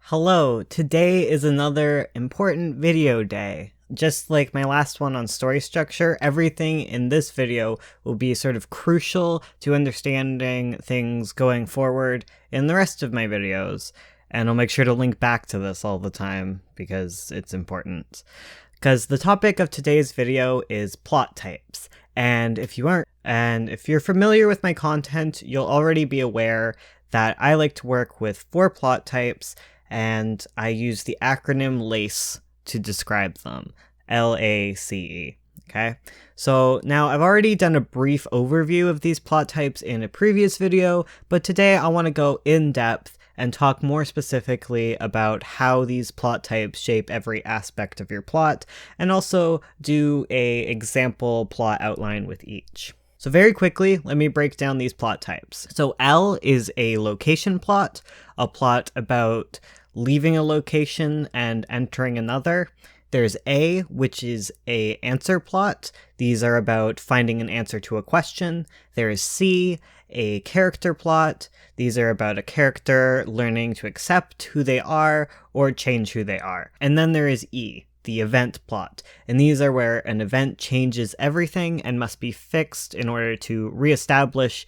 Hello, today is another important video day. Just like my last one on story structure, everything in this video will be sort of crucial to understanding things going forward in the rest of my videos. And I'll make sure to link back to this all the time because it's important. Because the topic of today's video is plot types. And if you're familiar with my content, you'll already be aware that I like to work with 4 plot types, and I use the acronym LACE to describe them. LACE. Okay? So now I've already done a brief overview of these plot types in a previous video, but today I want to go in depth and talk more specifically about how these plot types shape every aspect of your plot, and also do a example plot outline with each. So very quickly, let me break down these plot types. So L is a location plot, a plot about leaving a location and entering another. There's A, which is a answer plot. These are about finding an answer to a question. There is C, a character plot. These are about a character learning to accept who they are or change who they are. And then there is E, the event plot. And these are where an event changes everything and must be fixed in order to reestablish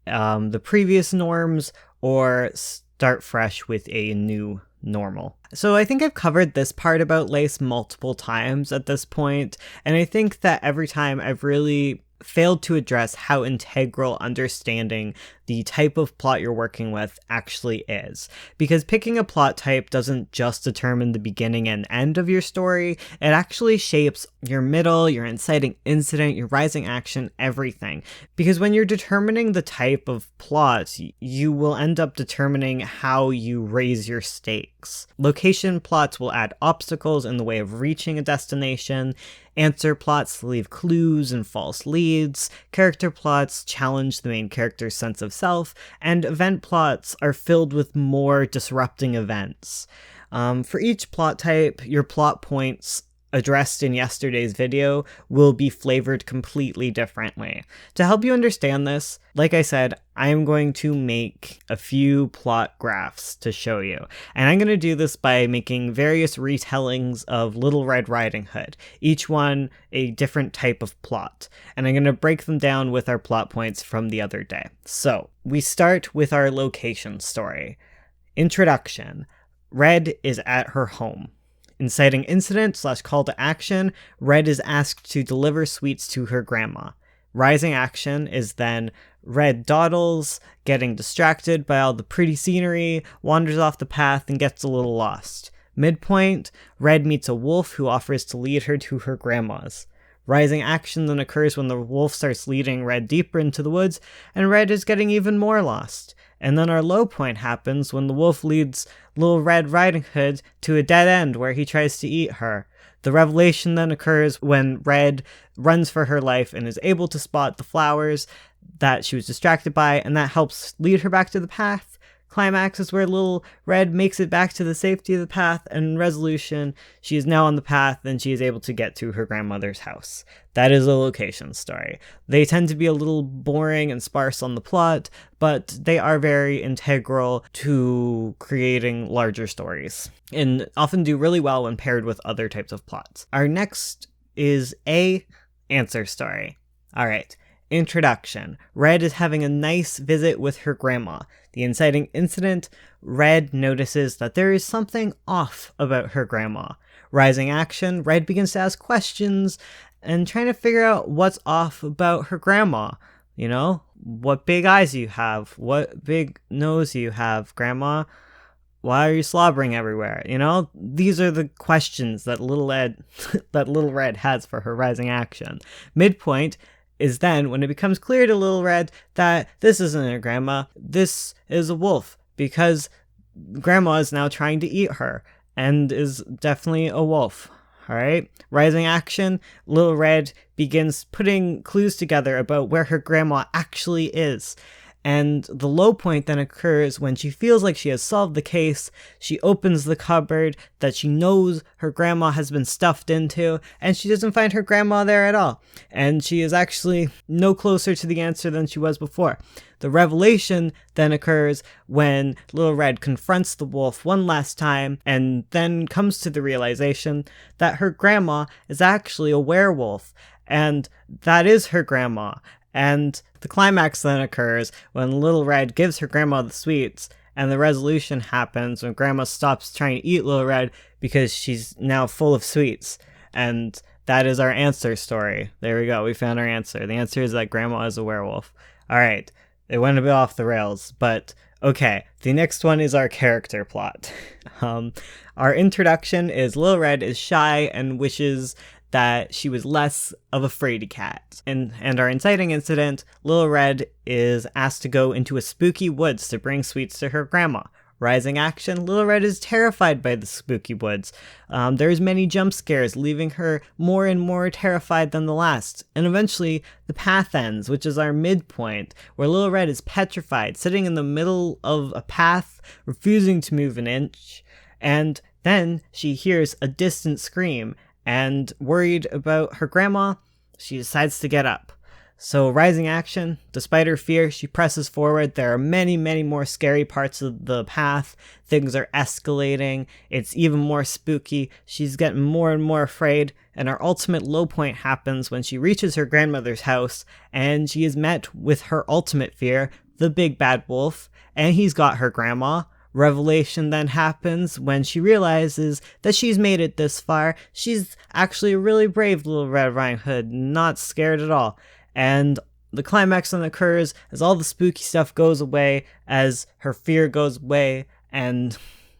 the previous norms or start fresh with a new normal. So I think I've covered this part about LACE multiple times at this point, and I think that every time I've really failed to address how integral understanding the type of plot you're working with actually is. Because picking a plot type doesn't just determine the beginning and end of your story, it actually shapes your middle, your inciting incident, your rising action, everything. Because when you're determining the type of plot, you will end up determining how you raise your stakes. Location plots will add obstacles in the way of reaching a destination. Answer plots leave clues and false leads. Character plots challenge the main character's sense of self, and event plots are filled with more disrupting events. For each plot type, your plot points addressed in yesterday's video will be flavored completely differently. To help you understand this, like I said, I'm going to make a few plot graphs to show you. And I'm going to do this by making various retellings of Little Red Riding Hood, each one a different type of plot. And I'm going to break them down with our plot points from the other day. So, we start with our location story. Introduction. Red is at her home. Inciting incident / call to action, Red is asked to deliver sweets to her grandma. Rising action is then Red dawdles, getting distracted by all the pretty scenery, wanders off the path, and gets a little lost. Midpoint, Red meets a wolf who offers to lead her to her grandma's. Rising action then occurs when the wolf starts leading Red deeper into the woods, and Red is getting even more lost. And then our low point happens when the wolf leads Little Red Riding Hood to a dead end where he tries to eat her. The revelation then occurs when Red runs for her life and is able to spot the flowers that she was distracted by, and that helps lead her back to the path. Climax is where Little Red makes it back to the safety of the path, and resolution, she is now on the path and she is able to get to her grandmother's house. That is a location story. They tend to be a little boring and sparse on the plot, but they are very integral to creating larger stories, and often do really well when paired with other types of plots. Our next is a answer story. Alright. Introduction. Red is having a nice visit with her grandma. The inciting incident, Red notices that there is something off about her grandma. Rising action, Red begins to ask questions and trying to figure out what's off about her grandma. You know, what big eyes you have, what big nose you have, grandma. Why are you slobbering everywhere? You know, these are the questions that Little Red has for her rising action. Midpoint is then when it becomes clear to Little Red that this isn't her grandma, this is a wolf, because grandma is now trying to eat her, and is definitely a wolf. Alright? Rising action, Little Red begins putting clues together about where her grandma actually is. And the low point then occurs when she feels like she has solved the case. She opens the cupboard that she knows her grandma has been stuffed into, and she doesn't find her grandma there at all. And she is actually no closer to the answer than she was before. The revelation then occurs when Little Red confronts the wolf one last time and then comes to the realization that her grandma is actually a werewolf, and that is her grandma. And the climax then occurs when Little Red gives her grandma the sweets, and the resolution happens when grandma stops trying to eat Little Red because she's now full of sweets. And that is our answer story. There we go. We found our answer. The answer is that grandma is a werewolf. All right. It went a bit off the rails, but okay. The next one is our character plot. Our introduction is Little Red is shy and wishes that she was less of a fraidy cat. And our inciting incident, Little Red is asked to go into a spooky woods to bring sweets to her grandma. Rising action, Little Red is terrified by the spooky woods. There's many jump scares, leaving her more and more terrified than the last. And eventually, the path ends, which is our midpoint, where Little Red is petrified, sitting in the middle of a path, refusing to move an inch. And then she hears a distant scream, and worried about her grandma, she decides to get up. So rising action, despite her fear, she presses forward. There are many, many more scary parts of the path. Things are escalating. It's even more spooky. She's getting more and more afraid. And our ultimate low point happens when she reaches her grandmother's house and she is met with her ultimate fear, the big bad wolf, and he's got her grandma. Revelation then happens when she realizes that she's made it this far. She's actually a really brave Little Red Riding Hood, not scared at all. And the climax then occurs as all the spooky stuff goes away, as her fear goes away, and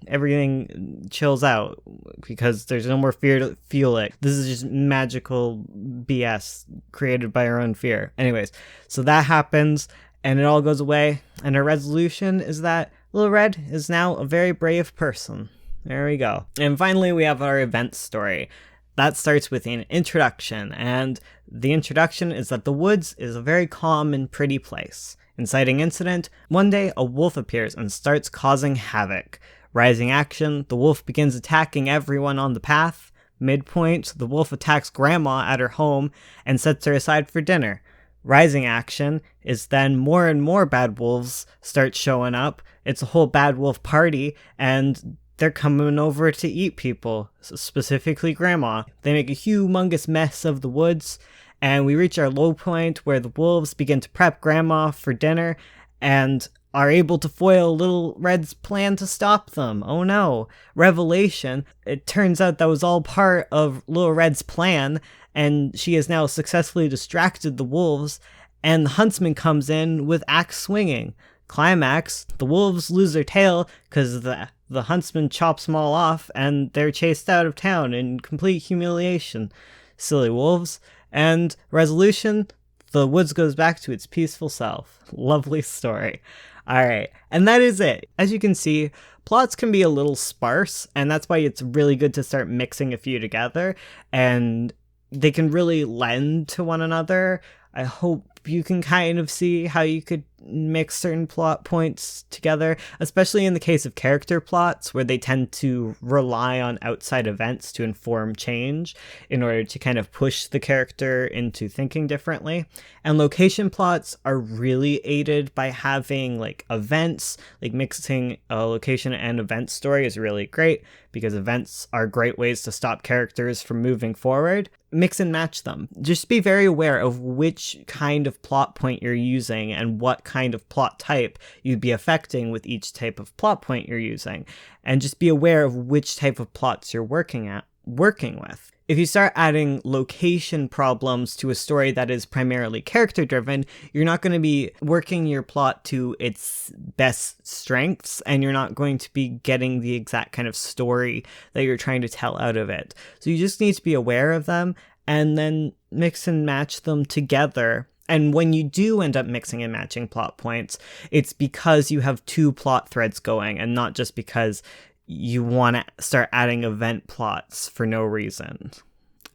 everything chills out because there's no more fear to fuel it. This is just magical BS created by her own fear. Anyways, so that happens, and it all goes away, and her resolution is that Little Red is now a very brave person. There we go. And finally, we have our event story. That starts with an introduction, and the introduction is that the woods is a very calm and pretty place. Inciting incident, one day a wolf appears and starts causing havoc. Rising action, the wolf begins attacking everyone on the path. Midpoint, the wolf attacks Grandma at her home and sets her aside for dinner. Rising action is then more and more bad wolves start showing up. It's a whole bad wolf party, and they're coming over to eat people, specifically Grandma. They make a humongous mess of the woods, and we reach our low point where the wolves begin to prep Grandma for dinner and are able to foil Little Red's plan to stop them. Oh no. Revelation, it turns out that was all part of Little Red's plan, and she has now successfully distracted the wolves, and the huntsman comes in with axe swinging. Climax, the wolves lose their tail because the huntsman chops them all off, and they're chased out of town in complete humiliation. Silly wolves. And resolution, the woods goes back to its peaceful self. Lovely story. Alright, and that is it. As you can see, plots can be a little sparse, and that's why it's really good to start mixing a few together, and they can really lend to one another. I hope you can kind of see how you could mix certain plot points together, especially in the case of character plots where they tend to rely on outside events to inform change in order to kind of push the character into thinking differently. And location plots are really aided by having like events, like mixing a location and event story is really great because events are great ways to stop characters from moving forward. Mix and match them. Just be very aware of which kind of plot point you're using and what kind of plot type you'd be affecting with each type of plot point you're using. And just be aware of which type of plots you're working with. If you start adding location problems to a story that is primarily character driven, you're not going to be working your plot to its best strengths, and you're not going to be getting the exact kind of story that you're trying to tell out of it. So you just need to be aware of them and then mix and match them together. And when you do end up mixing and matching plot points, it's because you have two plot threads going and not just because you want to start adding event plots for no reason.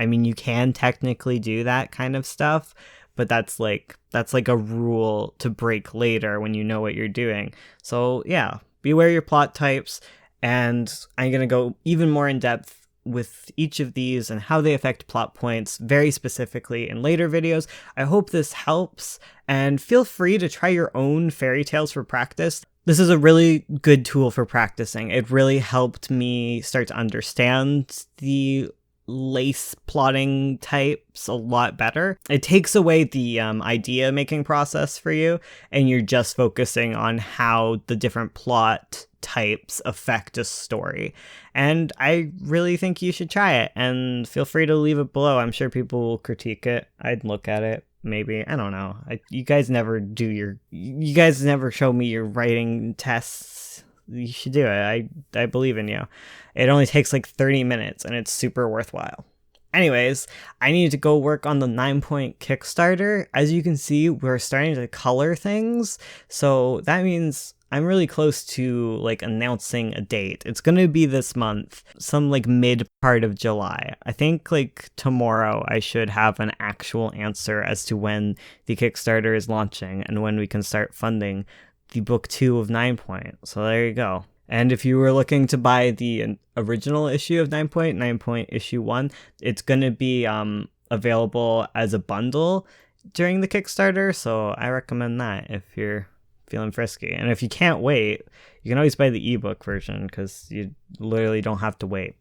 I mean, you can technically do that kind of stuff, but that's like a rule to break later when you know what you're doing. So yeah, beware your plot types, and I'm going to go even more in depth with each of these and how they affect plot points very specifically in later videos. I hope this helps, and feel free to try your own fairy tales for practice. This is a really good tool for practicing. It really helped me start to understand the lace plotting types a lot better. It takes away the idea making process for you, and you're just focusing on how the different plot types affect a story. And I really think you should try it, and feel free to leave it below. I'm sure people will critique it. I'd look at it. Maybe. I don't know. You guys never show me your writing tests. You should do it. I believe in you. It only takes like 30 minutes and it's super worthwhile. Anyways, I need to go work on the 9-point Kickstarter. As you can see, we're starting to color things. So that means I'm really close to like announcing a date. It's going to be this month, some like mid part of July. I think like tomorrow I should have an actual answer as to when the Kickstarter is launching and when we can start funding the book 2 of 9-point. So there you go. And if you were looking to buy the original issue of 9-point issue 1, it's going to be available as a bundle during the Kickstarter. So I recommend that if you're feeling frisky. And if you can't wait, you can always buy the ebook version because you literally don't have to wait.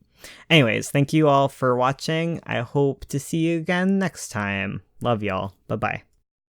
Anyways, thank you all for watching. I hope to see you again next time. Love y'all. Bye-bye.